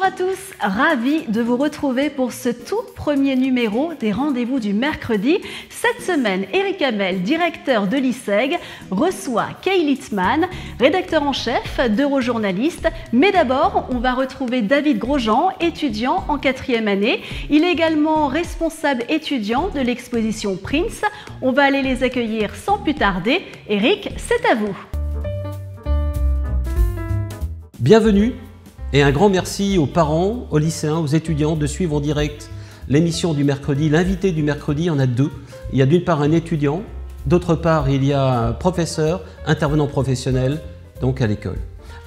Bonjour à tous, ravi de vous retrouver pour ce tout premier numéro des rendez-vous du mercredi. Cette semaine, Eric Hamel, directeur de l'ISEG, reçoit Kay Littman, rédacteur en chef d'Eurojournaliste. Mais d'abord, on va retrouver David Grosjean, étudiant en 4e année. Il est également responsable étudiant de l'exposition Prince. On va aller les accueillir sans plus tarder. Eric, c'est à vous. Bienvenue et un grand merci aux parents, aux lycéens, aux étudiants de suivre en direct l'émission du mercredi. L'invité du mercredi, il y en a deux. Il y a d'une part un étudiant, d'autre part il y a un professeur, intervenant professionnel, donc à l'école.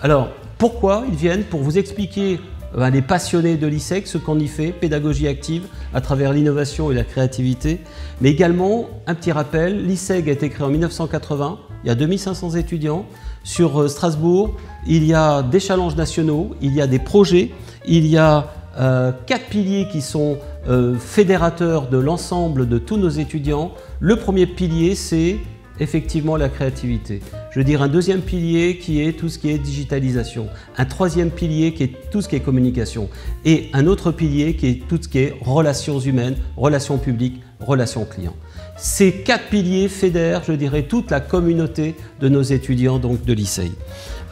Alors pourquoi ils viennent? Pour vous expliquer les passionnés de l'ISEG, ce qu'on y fait, pédagogie active à travers l'innovation et la créativité, mais également un petit rappel, l'ISEG a été créé en 1980, il y a 2500 étudiants. Sur Strasbourg, il y a des challenges nationaux, il y a des projets, il y a 4 piliers qui sont fédérateurs de l'ensemble de tous nos étudiants. Le premier pilier, c'est effectivement la créativité. Je veux dire un deuxième pilier qui est tout ce qui est digitalisation. Un troisième pilier qui est tout ce qui est communication. Et un autre pilier qui est tout ce qui est relations humaines, relations publiques, relations clients. Ces 4 piliers fédèrent, je dirais, toute la communauté de nos étudiants donc de l'ISEG.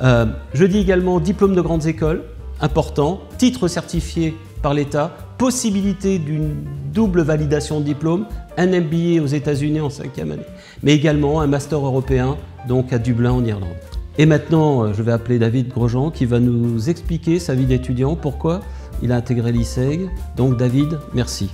Je dis également diplôme de grandes écoles, important, titre certifié par l'État, possibilité d'une double validation de diplôme, un MBA aux États-Unis en 5e année, mais également un master européen donc à Dublin en Irlande. Et maintenant, je vais appeler David Grosjean qui va nous expliquer sa vie d'étudiant, pourquoi il a intégré l'ISEG. Donc David, merci.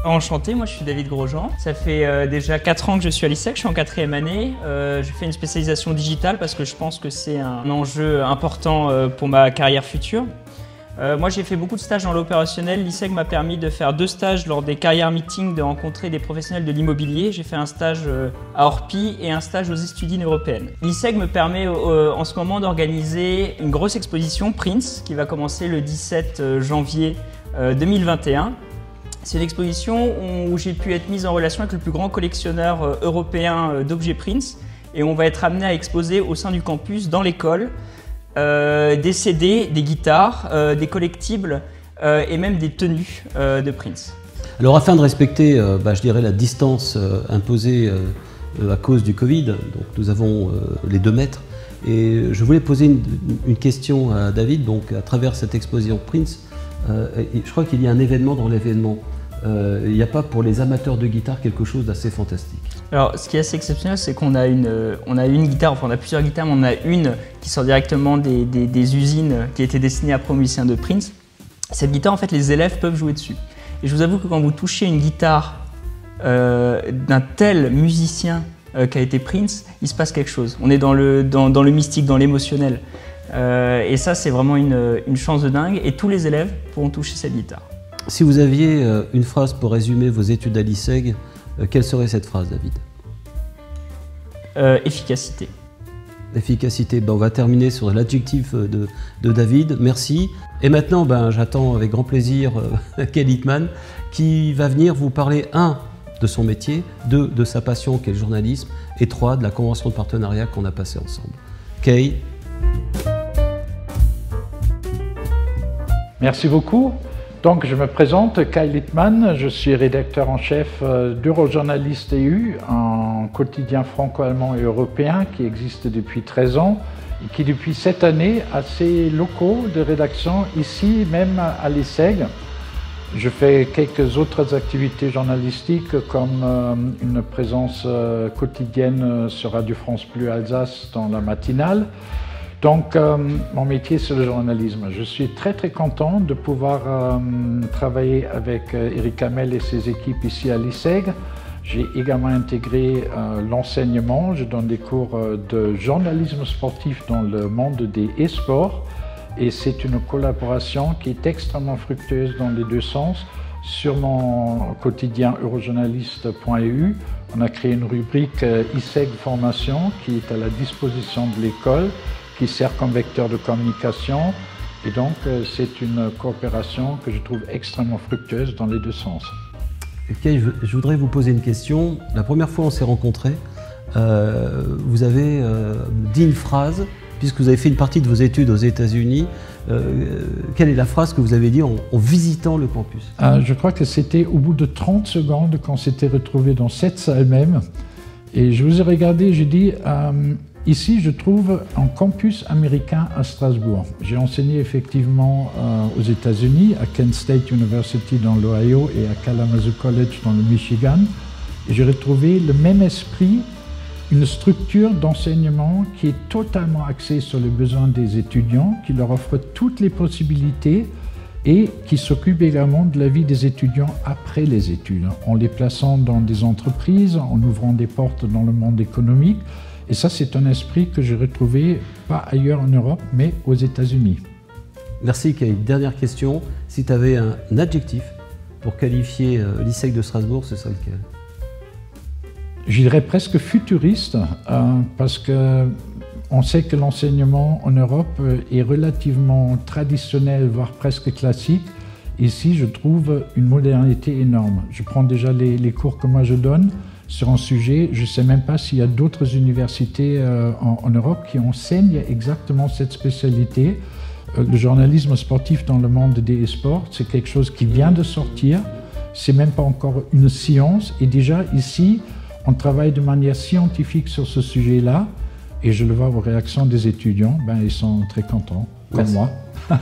Enchanté, moi je suis David Grosjean. Ça fait déjà 4 ans que je suis à l'ISEG, je suis en 4e année. J'ai fait une spécialisation digitale parce que je pense que c'est un enjeu important pour ma carrière future. Moi j'ai fait beaucoup de stages dans l'opérationnel. L'ISEG m'a permis de faire 2 stages lors des carrières meetings, de rencontrer des professionnels de l'immobilier. J'ai fait un stage à Orpi et un stage aux Estudines européennes. L'ISEG me permet en ce moment d'organiser une grosse exposition Prince qui va commencer le 17 janvier 2021. C'est une exposition où j'ai pu être mise en relation avec le plus grand collectionneur européen d'objets Prince et on va être amené à exposer au sein du campus, dans l'école, des CD, des guitares, des collectibles et même des tenues de Prince. Alors afin de respecter, je dirais, la distance imposée à cause du Covid, donc nous avons les 2 mètres, et je voulais poser une question à David, donc à travers cette exposition Prince, je crois qu'il y a un événement dans l'événement. Il n'y a pas pour les amateurs de guitare quelque chose d'assez fantastique? Alors ce qui est assez exceptionnel, c'est qu'on a une guitare, enfin on a plusieurs guitares, mais on a une qui sort directement des usines qui a été destinée après aux musiciens de Prince. Cette guitare, en fait, les élèves peuvent jouer dessus. Et je vous avoue que quand vous touchez une guitare d'un tel musicien qu'a été Prince, il se passe quelque chose. On est dans le mystique, dans l'émotionnel. Et ça, c'est vraiment une chance de dingue. Et tous les élèves pourront toucher cette guitare. Si vous aviez une phrase pour résumer vos études à l'ISEG, quelle serait cette phrase, David? Efficacité. Efficacité. On va terminer sur l'adjectif de David. Merci. Et maintenant, j'attends avec grand plaisir Kay Littman qui va venir vous parler 1 de son métier, 2 de sa passion qui est le journalisme et 3 de la convention de partenariat qu'on a passée ensemble. Kay. Merci beaucoup. Donc, je me présente, Kay Littman, je suis rédacteur en chef d'Eurojournaliste EU, un quotidien franco-allemand et européen qui existe depuis 13 ans et qui depuis cette année a ses locaux de rédaction ici même à l'ISEG. Je fais quelques autres activités journalistiques comme une présence quotidienne sur Radio France Bleu Alsace dans la matinale. Donc, mon métier, c'est le journalisme. Je suis très content de pouvoir travailler avec Eric Hamel et ses équipes ici à l'ISEG. J'ai également intégré l'enseignement. Je donne des cours de journalisme sportif dans le monde des e-sports. Et c'est une collaboration qui est extrêmement fructueuse dans les 2 sens. Sur mon quotidien eurojournaliste.eu, on a créé une rubrique ISEG Formation qui est à la disposition de l'école, qui sert comme vecteur de communication. Et donc, c'est une coopération que je trouve extrêmement fructueuse dans les 2 sens. Okay, je voudrais vous poser une question. La première fois on s'est rencontrés, vous avez dit une phrase, puisque vous avez fait une partie de vos études aux États-Unis. Quelle est la phrase que vous avez dit en visitant le campus? Je crois que c'était au bout de 30 secondes qu'on s'était retrouvés dans cette salle même. Et je vous ai regardé, j'ai dit, ici je trouve un campus américain à Strasbourg. J'ai enseigné effectivement aux États-Unis, à Kent State University dans l'Ohio et à Kalamazoo College dans le Michigan. Et j'ai retrouvé le même esprit, une structure d'enseignement qui est totalement axée sur les besoins des étudiants, qui leur offre toutes les possibilités et qui s'occupe également de la vie des étudiants après les études, en les plaçant dans des entreprises, en ouvrant des portes dans le monde économique. Et ça, c'est un esprit que j'ai retrouvé pas ailleurs en Europe, mais aux États-Unis. Merci Kay. Dernière question, si tu avais un adjectif pour qualifier l'ISEC de Strasbourg, ce serait lequel? Je dirais presque futuriste, parce qu'on sait que l'enseignement en Europe est relativement traditionnel, voire presque classique. Ici, je trouve une modernité énorme. Je prends déjà les cours que moi je donne sur un sujet. Je ne sais même pas s'il y a d'autres universités en Europe qui enseignent exactement cette spécialité. Le journalisme sportif dans le monde des sports, c'est quelque chose qui vient de sortir. C'est même pas encore une science. Et déjà ici, on travaille de manière scientifique sur ce sujet-là, et je le vois aux réactions des étudiants, ils sont très contents, comme moi.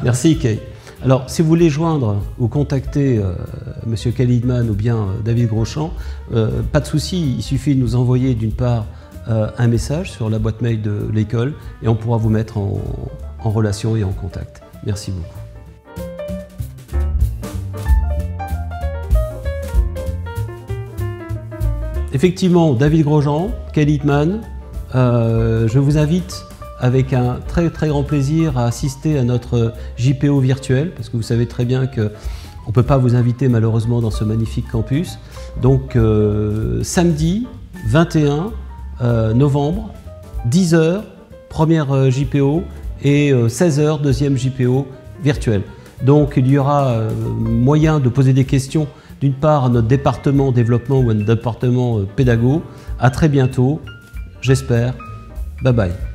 Merci Kay. Alors, si vous voulez joindre ou contacter M. Kay Littman ou bien David Grosjean, pas de souci, il suffit de nous envoyer d'une part un message sur la boîte mail de l'école et on pourra vous mettre en relation et en contact. Merci beaucoup. Effectivement, David Grosjean, Kay Littman, je vous invite avec un très grand plaisir à assister à notre JPO virtuel, parce que vous savez très bien qu'on ne peut pas vous inviter malheureusement dans ce magnifique campus. Donc samedi 21 novembre, 10h, première JPO, et 16h, deuxième JPO virtuel. Donc il y aura moyen de poser des questions d'une part à notre département développement ou à notre département pédago. À très bientôt, j'espère. Bye bye.